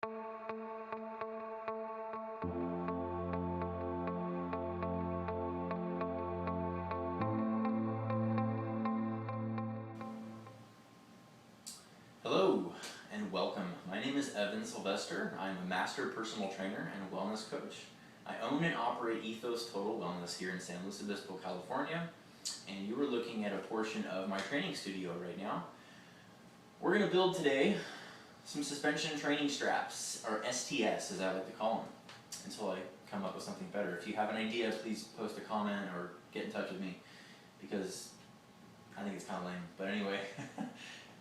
Hello and welcome. My name is Evan Sylvester. I'm a master personal trainer and wellness coach. I own and operate Ethos Total Wellness here in San Luis Obispo, California, and you are looking at a portion of my training studio right now. We're going to build today some suspension training straps, or STS as I like to call them, until I come up with something better. If you have an idea, please post a comment or get in touch with me, because I think it's kind of lame. But anyway,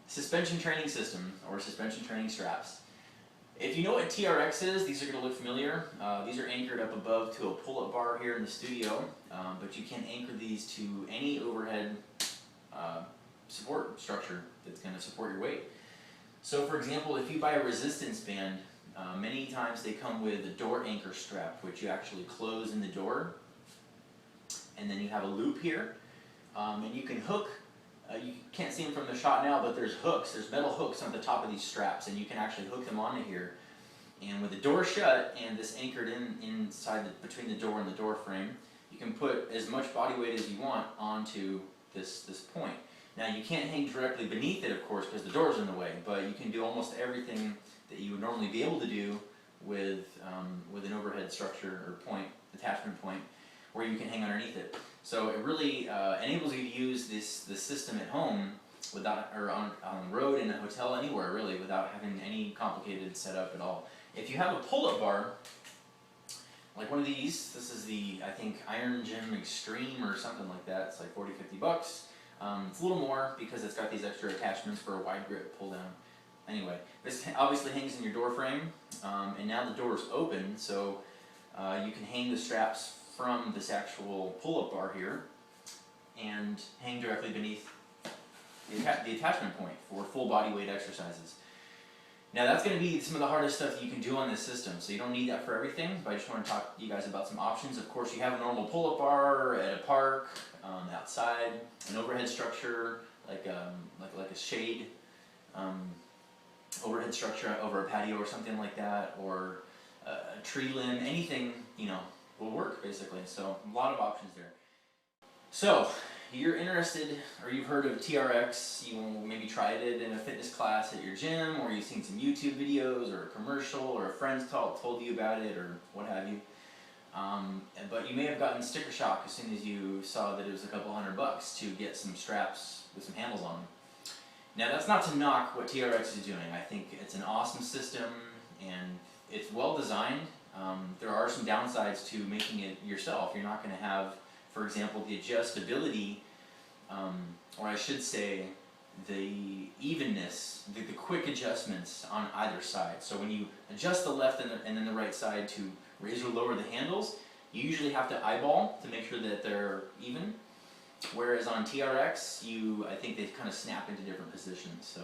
suspension training system, or suspension training straps. If you know what TRX is, these are going to look familiar. These are anchored up above to a pull-up bar here in the studio, but you can anchor these to any overhead support structure that's going to support your weight. So for example, if you buy a resistance band, many times they come with a door anchor strap, which you actually close in the door, and then you have a loop here, and you can hook. You can't see them from the shot now, but there's hooks. There's metal hooks on the top of these straps, and you can actually hook them onto here. And with the door shut and this anchored inside between the door and the door frame, you can put as much body weight as you want onto this point. Now you can't hang directly beneath it, of course, because the door's in the way, but you can do almost everything that you would normally be able to do with an overhead structure or attachment point, where you can hang underneath it. So it really enables you to use this system at home without, or on the road, in a hotel, anywhere really, without having any complicated setup at all. If you have a pull-up bar, like one of these, this is the, I think, Iron Gym Extreme or something like that. It's like 40-50 bucks. It's a little more because it's got these extra attachments for a wide grip pull down. Anyway, this obviously hangs in your door frame, and now the door is open, so you can hang the straps from this actual pull-up bar here and hang directly beneath the attachment point for full body weight exercises. Now that's going to be some of the hardest stuff that you can do on this system, so you don't need that for everything, but I just want to talk to you guys about some options. Of course, you have a normal pull-up bar at a park, outside, an overhead structure like a shade overhead structure over a patio or something like that, or a tree limb, anything, you know, will work basically. So a lot of options there. So you're interested, or you've heard of TRX, you maybe tried it in a fitness class at your gym, or you've seen some YouTube videos or a commercial, or a friend's told you about it, or what have you. But you may have gotten sticker shock as soon as you saw that it was a couple $100 to get some straps with some handles on them. Now that's not to knock what TRX is doing. I think it's an awesome system and it's well designed. There are some downsides to making it yourself. You're not going to have, for example, the adjustability, or I should say the evenness, the quick adjustments on either side. So when you adjust the left and then the right side to raise or lower the handles, you usually have to eyeball to make sure that they're even. Whereas on TRX, I think they kind of snap into different positions. So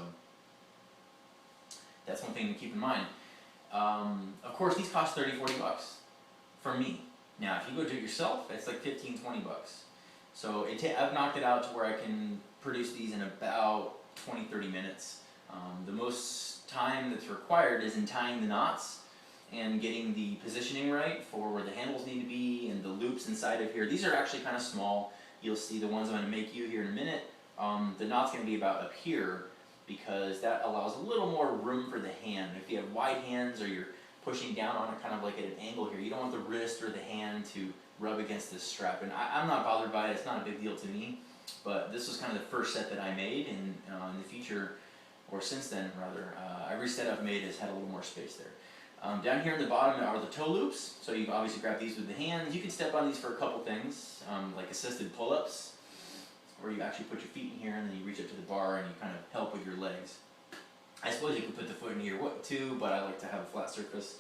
that's one thing to keep in mind. Of course, these cost $30-40 from me. Now, if you go do it yourself, it's like $15-20. So I've knocked it out to where I can produce these in about 20-30 minutes. The most time that's required is in tying the knots and getting the positioning right for where the handles need to be and the loops inside of here. These are actually kind of small. You'll see the ones I'm going to make you here in a minute. The knot's going to be about up here, because that allows a little more room for the hand. If you have wide hands, or you're pushing down on it kind of like at an angle here, you don't want the wrist or the hand to rub against this strap. And I'm not bothered by it, it's not a big deal to me, but this was kind of the first set that I made, and in the future, or since then rather, every set I've made has had a little more space there. Down here in the bottom are the toe loops, so you obviously grab these with the hands. You can step on these for a couple things, like assisted pull-ups, where you actually put your feet in here and then you reach up to the bar and you kind of help with your legs. I suppose you could put the foot in here too, but I like to have a flat surface.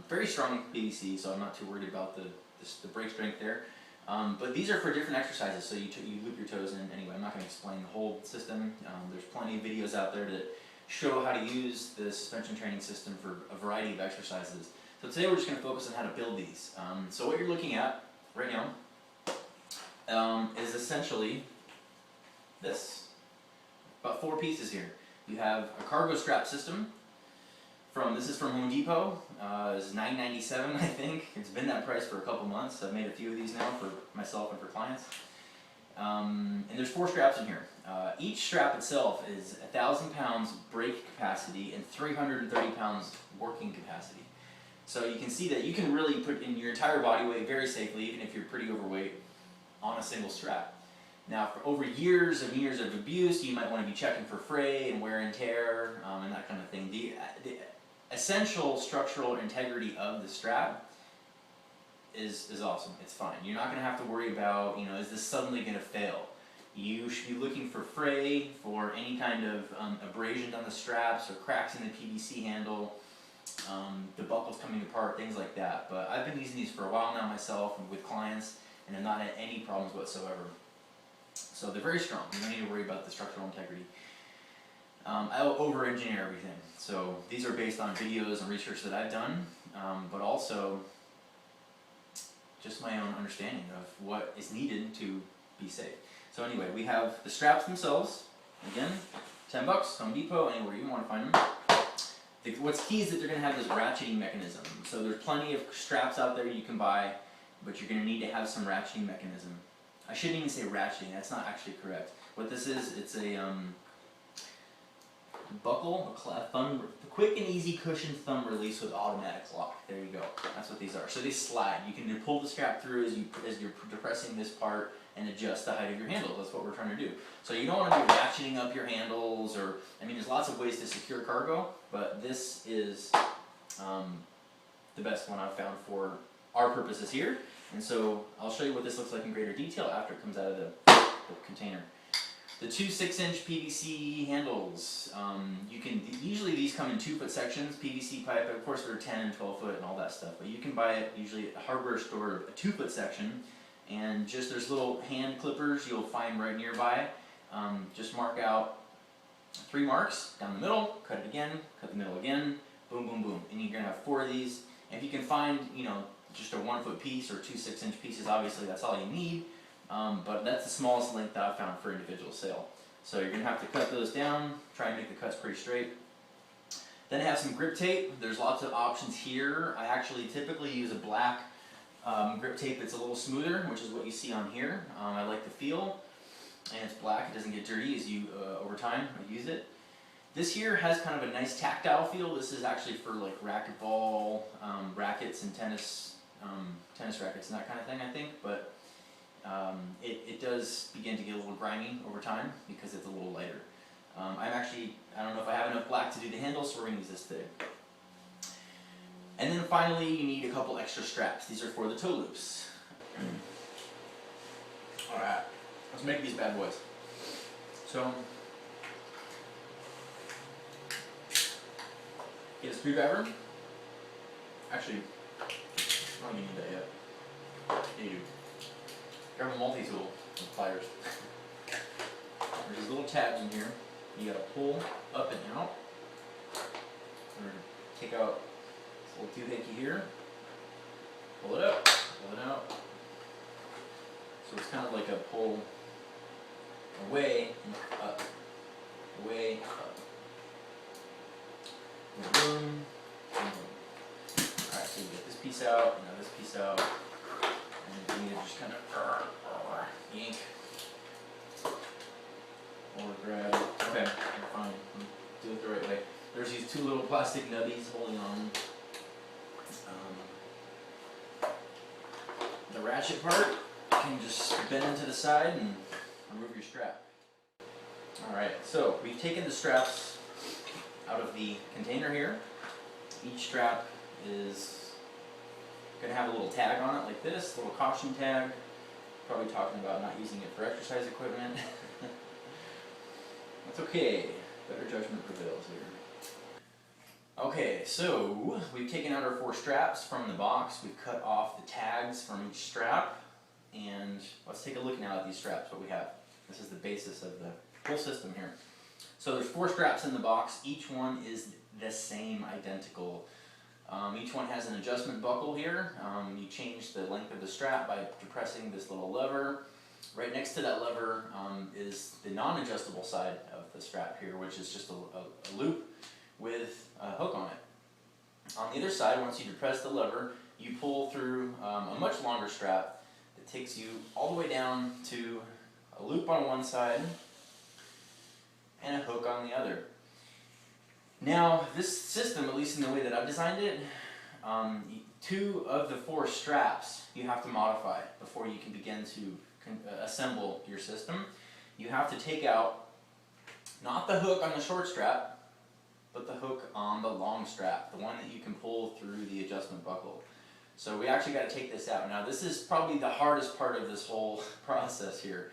Very strong PVC, so I'm not too worried about the brake strength there. But these are for different exercises, so you loop your toes in. Anyway, I'm not going to explain the whole system. There's plenty of videos out there that show how to use the suspension training system for a variety of exercises. So today we're just going to focus on how to build these. So what you're looking at right now is essentially this. About 4 pieces here. You have a cargo strap system This is from Home Depot. It's $9.97, I think. It's been that price for a couple months. I've made a few of these now for myself and for clients. And there's 4 straps in here. Each strap itself is 1,000 pounds brake capacity and 330 pounds working capacity. So you can see that you can really put in your entire body weight very safely, even if you're pretty overweight, on a single strap. Now, for over years and years of abuse, you might want to be checking for fray and wear and tear and that kind of thing. The essential structural integrity of the strap is awesome. It's fine. You're not going to have to worry about, is this suddenly going to fail? You should be looking for fray, for any kind of abrasion on the straps or cracks in the PVC handle, the buckles coming apart, things like that. But I've been using these for a while now myself and with clients, and have not had any problems whatsoever. So they're very strong. You don't need to worry about the structural integrity. I'll over-engineer everything. So these are based on videos and research that I've done, but also just my own understanding of what is needed to be safe. So anyway, we have the straps themselves. Again, $10, Home Depot, anywhere you want to find them. What's key is that they're going to have this ratcheting mechanism. So there's plenty of straps out there you can buy, but you're going to need to have some ratcheting mechanism. I shouldn't even say ratcheting, that's not actually correct. What this is, it's a buckle, a quick and easy cushion thumb release with automatic lock. There you go. That's what these are. So they slide. You can pull the strap through as you're depressing this part and adjust the height of your handle. That's what we're trying to do. So you don't want to be ratcheting up your handles, or there's lots of ways to secure cargo, but this is the best one I've found for our purposes here. And so I'll show you what this looks like in greater detail after it comes out of the container. The 2 6-inch PVC handles. Usually these come in 2-foot sections, PVC pipe. Of course, they're 10 and 12 foot and all that stuff. But you can buy it usually at a hardware store, a 2-foot section, and there's little hand clippers you'll find right nearby. Just mark out 3 marks down the middle, cut it again, cut the middle again, boom, boom, boom, and you're gonna have 4 of these. And if you can find, just a 1-foot piece or 2 6-inch pieces, obviously that's all you need. But that's the smallest length that I've found for individual sale. So you're going to have to cut those down, try and make the cuts pretty straight. Then I have some grip tape. There's lots of options here. I actually typically use a black grip tape that's a little smoother, which is what you see on here. I like the feel, and it's black. It doesn't get dirty as you, over time, use it. This here has kind of a nice tactile feel. This is actually for like racquetball, rackets and tennis rackets and that kind of thing, I think. But it does begin to get a little grimy over time because it's a little lighter. I don't know if I have enough black to do the handle, so we're going to use this today. And then finally, you need a couple extra straps. These are for the toe loops. Alright, let's make these bad boys. So, get a screwdriver. Actually, I don't even need that yet. Yeah, you do. Grab a multi-tool with pliers. There's these little tabs in here. You gotta pull up and out. We're gonna take out this little doohickey here. Pull it up, pull it out. So it's kind of like a pull away and up. Away, up. And boom, and boom. Alright, so you get this piece out, and now this piece out. And you need to just kind of yank or grab. Okay, fine. Do it the right way. There's these 2 little plastic nubbies holding on. The ratchet part can just bend into the side and remove your strap. Alright, so we've taken the straps out of the container here. Each strap is going to have a little tag on it like this, a little caution tag. Probably talking about not using it for exercise equipment. That's okay. Better judgment prevails here. Okay, so we've taken out our 4 straps from the box. We've cut off the tags from each strap. And let's take a look now at these straps, what we have. This is the basis of the whole system here. So there's 4 straps in the box. Each one is the same, identical. Each one has an adjustment buckle here. You change the length of the strap by depressing this little lever. Right next to that lever is the non-adjustable side of the strap here, which is just a loop with a hook on it. On the other side, once you depress the lever, you pull through a much longer strap that takes you all the way down to a loop on one side and a hook on the other. Now, this system, at least in the way that I've designed it, 2 of the 4 straps you have to modify before you can begin to assemble your system. You have to take out not the hook on the short strap, but the hook on the long strap, the one that you can pull through the adjustment buckle. So we actually got to take this out. Now this is probably the hardest part of this whole process here,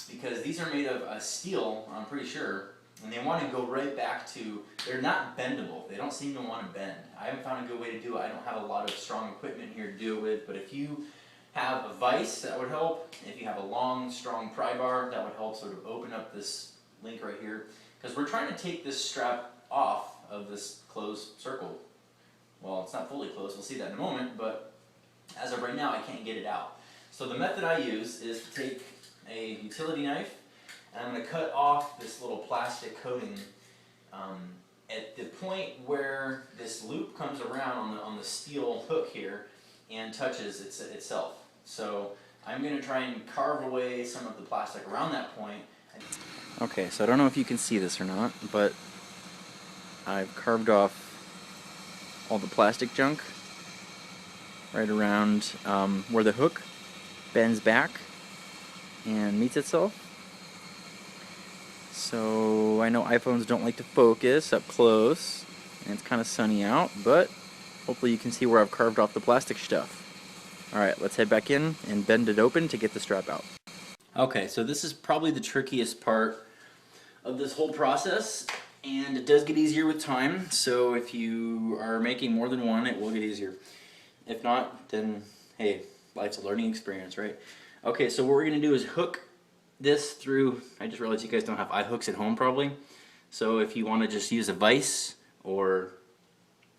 because these are made of steel, I'm pretty sure, and they want to go right back to, they're not bendable. They don't seem to want to bend. I haven't found a good way to do it. I don't have a lot of strong equipment here to do it with, but if you have a vise, that would help. If you have a long, strong pry bar, that would help sort of open up this link right here, because we're trying to take this strap off of this closed circle. Well, it's not fully closed, we'll see that in a moment, but as of right now, I can't get it out. So the method I use is to take a utility knife, and I'm going to cut off this little plastic coating at the point where this loop comes around on the steel hook here and touches itself. So I'm going to try and carve away some of the plastic around that point. Okay, so I don't know if you can see this or not, but I've carved off all the plastic junk right around where the hook bends back and meets itself. So I know iPhones don't like to focus up close, and it's kind of sunny out, but hopefully you can see where I've carved off the plastic stuff. Alright, let's head back in and bend it open to get the strap out. Okay, so this is probably the trickiest part of this whole process, and it does get easier with time, so if you are making more than one, it will get easier. If not, then hey, life's a learning experience, right? Okay, so what we're going to do is hook this through, I just realized you guys don't have eye hooks at home probably, so if you want to just use a vise or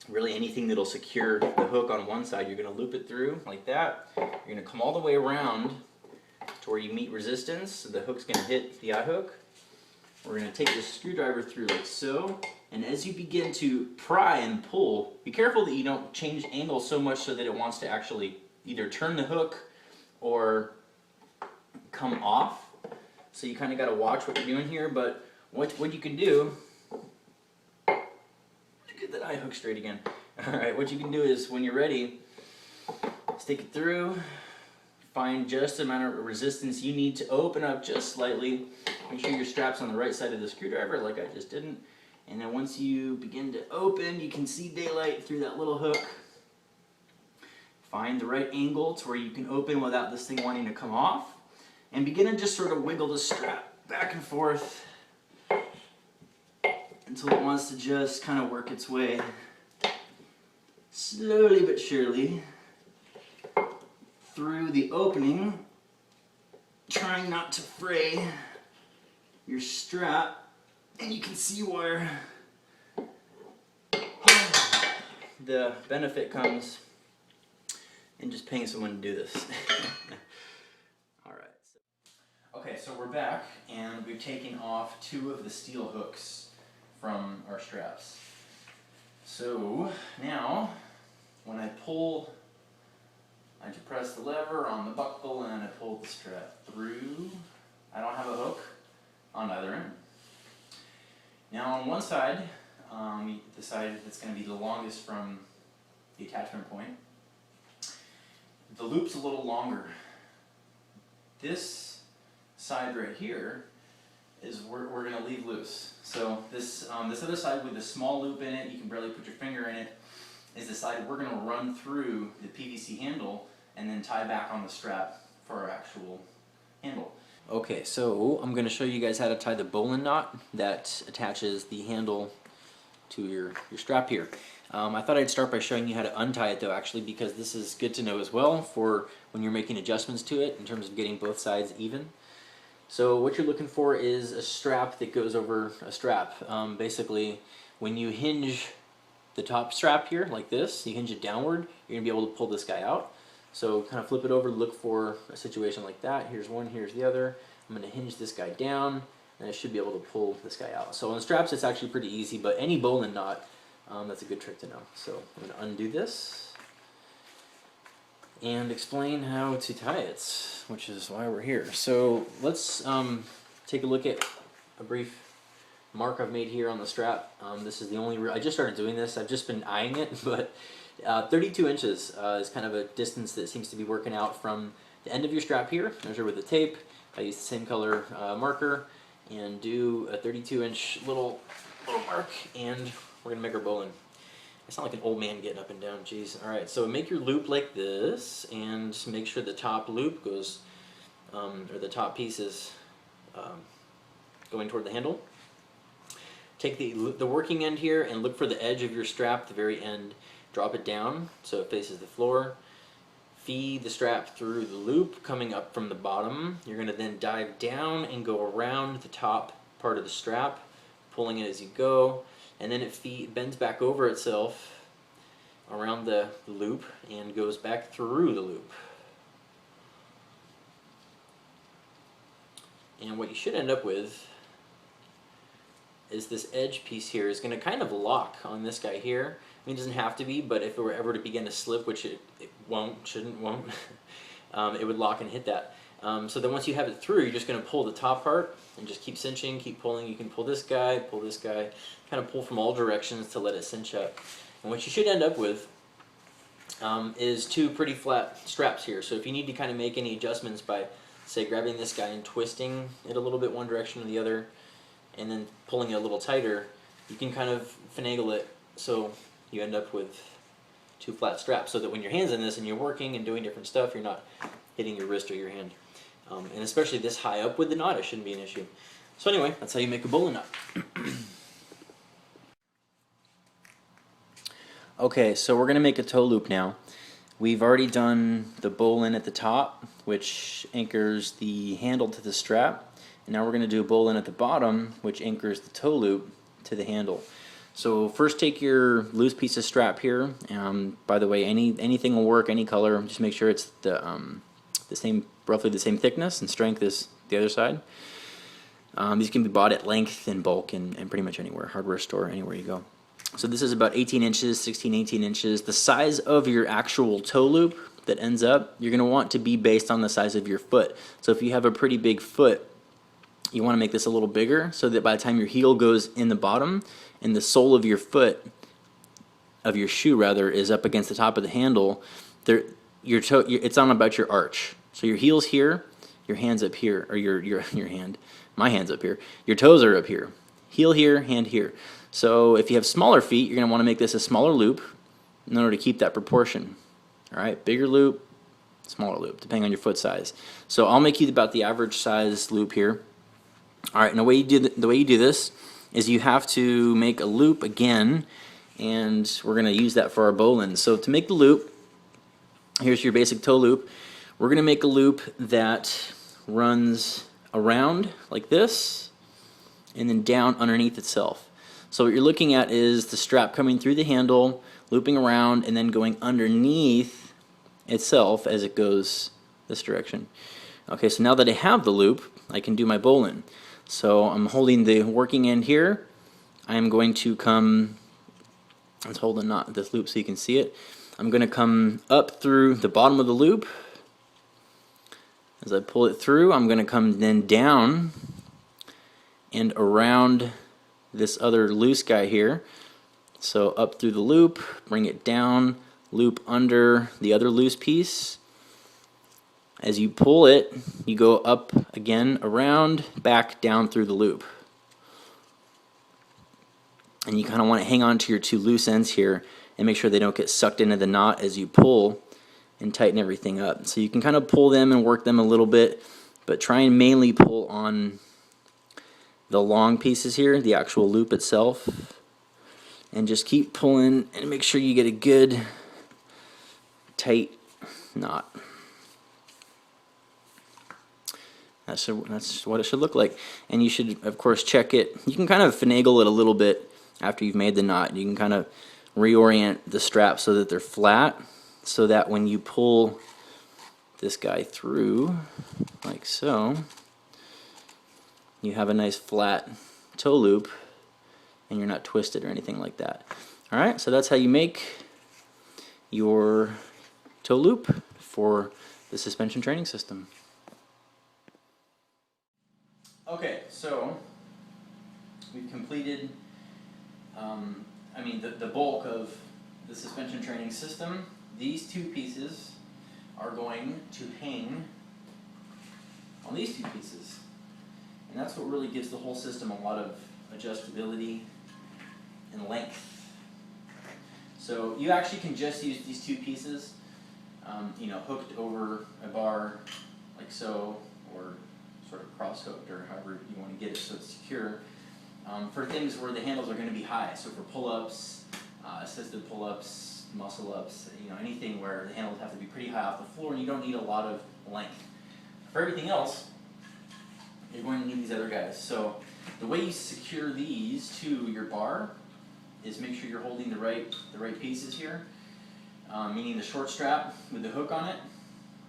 really anything that'll secure the hook on one side, you're going to loop it through like that. You're going to come all the way around to where you meet resistance, so the hook's going to hit the eye hook. We're going to take the screwdriver through like so, and as you begin to pry and pull, be careful that you don't change angle so much so that it wants to actually either turn the hook or come off. So you kind of got to watch what you're doing here, but what you can do, get that eye hook straight again. Alright, what you can do is when you're ready, stick it through, find just the amount of resistance you need to open up just slightly. Make sure your strap's on the right side of the screwdriver like I just didn't. And then once you begin to open, you can see daylight through that little hook. Find the right angle to where you can open without this thing wanting to come off. And begin to just sort of wiggle the strap back and forth until it wants to just kind of work its way slowly but surely through the opening, trying not to fray your strap. And you can see where the benefit comes in just paying someone to do this. Okay, so we're back, and we've taken off 2 of the steel hooks from our straps. So now, when I pull, I depress the lever on the buckle and I pull the strap through. I don't have a hook on either end. Now on one side, the side that's going to be the longest from the attachment point, the loop's a little longer. This side right here is we're going to leave loose. So this other side with the small loop in it, you can barely put your finger in it, is the side we're going to run through the PVC handle and then tie back on the strap for our actual handle. Okay, so I'm going to show you guys how to tie the Bowline knot that attaches the handle to your strap here. I thought I'd start by showing you how to untie it though, actually, because this is good to know as well for when you're making adjustments to it in terms of getting both sides even. So what you're looking for is a strap that goes over a strap. Basically, when you hinge the top strap here like this, you hinge it downward, you're going to be able to pull this guy out. So kind of flip it over, look for a situation like that. Here's one, here's the other. I'm going to hinge this guy down, and I should be able to pull this guy out. So on straps it's actually pretty easy, but any Bowline knot, That's a good trick to know. So I'm going to undo this and explain how to tie it, which is why we're here. So let's take a look at a brief mark I've made here on the strap. This is the only I just started doing this. I've just been eyeing it, but 32 inches is kind of a distance that seems to be working out from the end of your strap here. Measure with the tape. I use the same color marker and do a 32-inch little mark, and we're gonna make our bowline. I sound like an old man getting up and down. Jeez. All right. So make your loop like this, and make sure the top loop goes, or the top piece is going toward the handle. Take the working end here and look for the edge of your strap, the very end. Drop it down so it faces the floor. Feed the strap through the loop coming up from the bottom. You're going to then dive down and go around the top part of the strap, pulling it as you go, and then it bends back over itself around the loop and goes back through the loop. And what you should end up with is this edge piece here is going to kind of lock on this guy here. I mean, it doesn't have to be, but if it were ever to begin to slip, which it won't, it would lock and hit that. So then once you have it through, you're just going to pull the top part and just keep cinching, keep pulling. You can pull this guy, kind of pull from all directions to let it cinch up. And what you should end up with is two pretty flat straps here. So if you need to kind of make any adjustments by, say, grabbing this guy and twisting it a little bit one direction or the other, and then pulling it a little tighter, you can kind of finagle it so you end up with two flat straps, so that when your hand's in this and you're working and doing different stuff, you're not hitting your wrist or your hand. And especially this high up with the knot, it shouldn't be an issue. So anyway, that's how you make a bowline knot. Okay, so we're going to make a toe loop now. We've already done the bowline at the top, which anchors the handle to the strap. And now we're going to do a bowline at the bottom, which anchors the toe loop to the handle. So first take your loose piece of strap here. By the way, anything will work, any color. Just make sure it's roughly the same thickness and strength as the other side. These can be bought at length and bulk and pretty much anywhere, hardware store, anywhere you go. So this is about 18 inches, 16, 18 inches. The size of your actual toe loop that ends up, you're going to want to be based on the size of your foot. So if you have a pretty big foot, you want to make this a little bigger so that by the time your heel goes in the bottom and the sole of your foot, of your shoe rather, is up against the top of the handle, it's on about your arch. So your heel's here, your hand's up here, or my hand's up here, your toes are up here. Heel here, hand here. So if you have smaller feet, you're going to want to make this a smaller loop in order to keep that proportion. All right, bigger loop, smaller loop, depending on your foot size. So I'll make you about the average size loop here. All right, and the way you do this is you have to make a loop again, and we're going to use that for our bowline. So to make the loop, here's your basic toe loop. We're going to make a loop that runs around like this and then down underneath itself. So what you're looking at is the strap coming through the handle, looping around, and then going underneath itself as it goes this direction. Okay, so now that I have the loop, I can do my bowline. So I'm holding the working end here. I'm going to come, let's hold the knot, this loop so you can see it. I'm going to come up through the bottom of the loop. As I pull it through, I'm going to come then down and around this other loose guy here. So up through the loop, bring it down, loop under the other loose piece. As you pull it, you go up again, around, back, down through the loop. And you kind of want to hang on to your two loose ends here and make sure they don't get sucked into the knot as you pull and tighten everything up. So you can kind of pull them and work them a little bit, but try and mainly pull on the long pieces here, the actual loop itself, and just keep pulling and make sure you get a good tight knot. That's what it should look like. And you should, of course, check it. You can kind of finagle it a little bit after you've made the knot. You can kind of reorient the straps so that they're flat, so that when you pull this guy through, like so, you have a nice flat toe loop and you're not twisted or anything like that. Alright, so that's how you make your toe loop for the suspension training system. Okay, so we've completed the bulk of the suspension training system. These two pieces are going to hang on these two pieces. And that's what really gives the whole system a lot of adjustability and length. So you actually can just use these two pieces, hooked over a bar like so, or sort of cross hooked, or however you want to get it so it's secure, for things where the handles are going to be high. So for pull-ups, assisted pull-ups, muscle-ups, anything where the handles have to be pretty high off the floor and you don't need a lot of length. For everything else, you're going to need these other guys. So the way you secure these to your bar is make sure you're holding the right pieces here, meaning the short strap with the hook on it,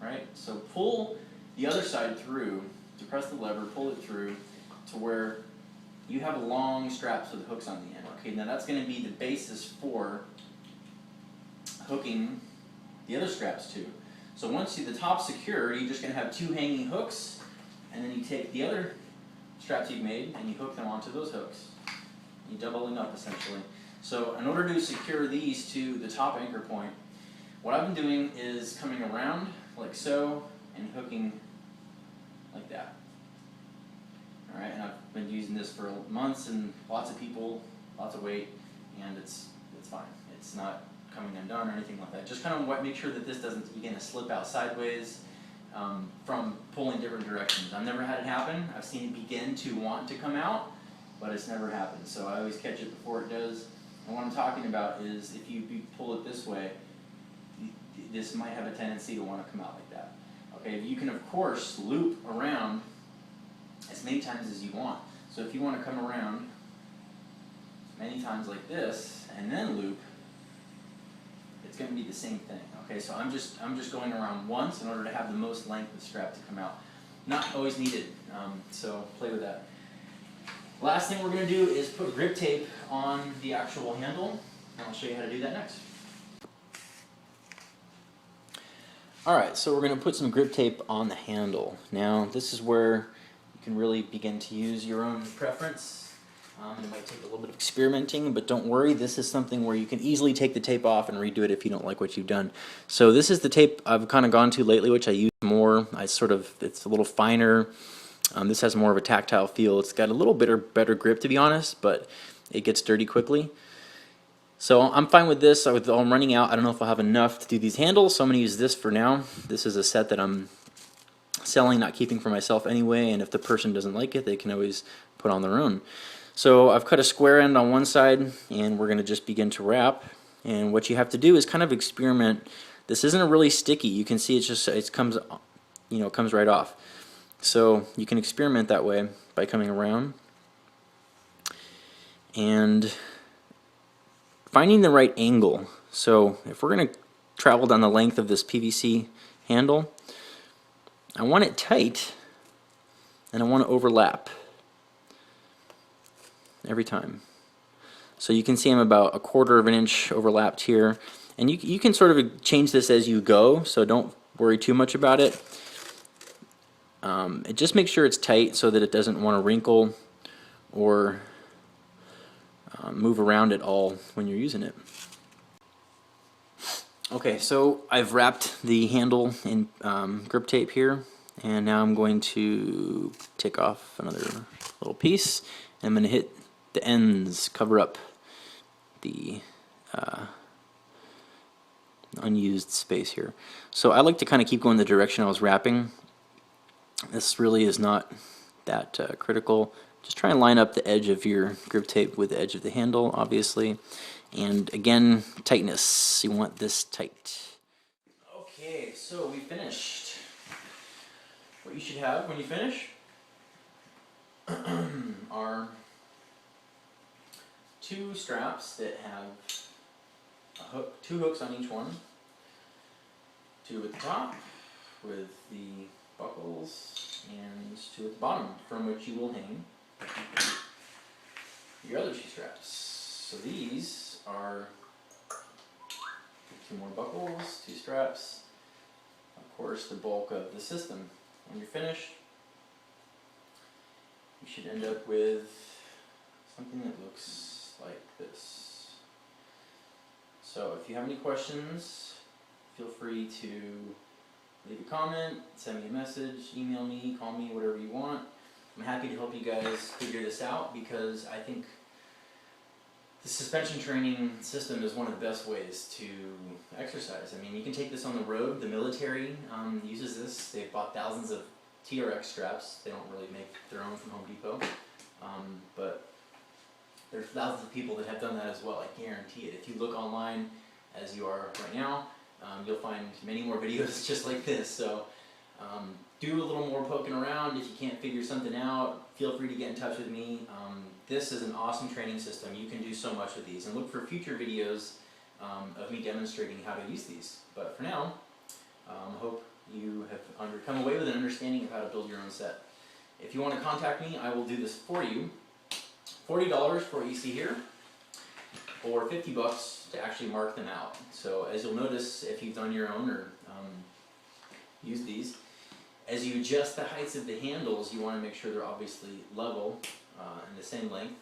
right? So pull the other side through, depress the lever, pull it through to where you have long straps with hooks on the end. Okay, now that's going to be the basis for hooking the other straps to. So once the top's secured, you're just going to have two hanging hooks, and then you take the other straps you've made and you hook them onto those hooks. You're doubling up essentially. So in order to secure these to the top anchor point, what I've been doing is coming around like so and hooking like that. Alright, and I've been using this for months and lots of people, lots of weight, and it's fine. It's not coming undone or anything like that. Just kind of make sure that this doesn't begin to slip out sideways from pulling different directions. I've never had it happen. I've seen it begin to want to come out, but it's never happened. So I always catch it before it does. And what I'm talking about is if you pull it this way, this might have a tendency to want to come out like that. Okay, you can of course loop around as many times as you want. So if you want to come around many times like this and then loop, it's going to be the same thing. Okay, so I'm just going around once in order to have the most length of strap to come out. Not always needed, so play with that. Last thing we're going to do is put grip tape on the actual handle, and I'll show you how to do that next. Alright, so we're going to put some grip tape on the handle. Now this is where you can really begin to use your own preference. It might take a little bit of experimenting, but don't worry, this is something where you can easily take the tape off and redo it if you don't like what you've done. So this is the tape I've kind of gone to lately, which I use more. It's a little finer. This has more of a tactile feel. It's got a little bit better grip, to be honest, but it gets dirty quickly. So I'm fine with this. I'm running out. I don't know if I'll have enough to do these handles, so I'm going to use this for now. This is a set that I'm selling, not keeping for myself anyway, and if the person doesn't like it, they can always put on their own. So I've cut a square end on one side, and we're going to just begin to wrap. And what you have to do is kind of experiment. This isn't really sticky. You can see it comes right off. So you can experiment that way by coming around and finding the right angle. So if we're going to travel down the length of this PVC handle, I want it tight and I want to overlap every time. So you can see I'm about 1/4 of an inch overlapped here, and you can sort of change this as you go, so don't worry too much about it. Just make sure it's tight so that it doesn't want to wrinkle or move around at all when you're using it. Okay, so I've wrapped the handle in grip tape here, and now I'm going to take off another little piece, and I'm going to hit the ends, cover up the unused space here. So I like to kind of keep going the direction I was wrapping. This really is not that critical. Just try and line up the edge of your grip tape with the edge of the handle, obviously. And again, tightness. You want this tight. Okay, so we finished. What you should have when you finish are 2 straps that have two hooks on each one. 2 at the top with the buckles, and 2 at the bottom, from which you will hang your other 2 straps. So these are 2 more buckles, 2 straps, of course the bulk of the system. When you're finished, you should end up with something that looks like this. So if you have any questions, feel free to leave a comment, send me a message, email me, call me, whatever you want. I'm happy to help you guys figure this out because I think the suspension training system is one of the best ways to exercise. I mean, you can take this on the road. The military uses this. They've bought thousands of TRX straps. They don't really make their own from Home Depot, but there's thousands of people that have done that as well. I guarantee it. If you look online, as you are right now, you'll find many more videos just like this. So do a little more poking around. If you can't figure something out, feel free to get in touch with me. This is an awesome training system. You can do so much with these, and look for future videos of me demonstrating how to use these. But for now, hope you have come away with an understanding of how to build your own set. If you want to contact me, I will do this for you. $40 for what you see here, or $50 to actually mark them out. So as you'll notice, if you've done your own or used these, as you adjust the heights of the handles, you want to make sure they're obviously level and the same length.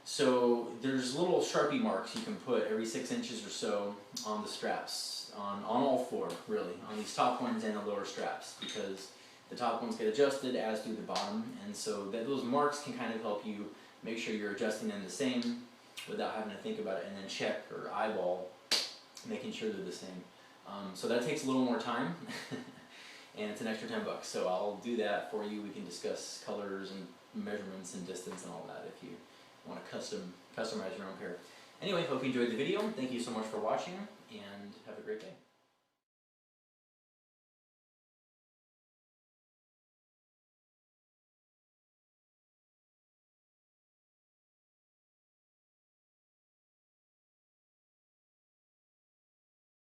So there's little Sharpie marks you can put every 6 inches or so on the straps, on all 4 really, on these top ones and the lower straps, because the top ones get adjusted as do the bottom, and so those marks can kind of help you make sure you're adjusting them the same without having to think about it and then check or eyeball making sure they're the same. So that takes a little more time and it's an extra $10, so I'll do that for you. We can discuss colors and measurements and distance and all that if you want to customize your own pair. Anyway, hope you enjoyed the video. Thank you so much for watching and have a great day.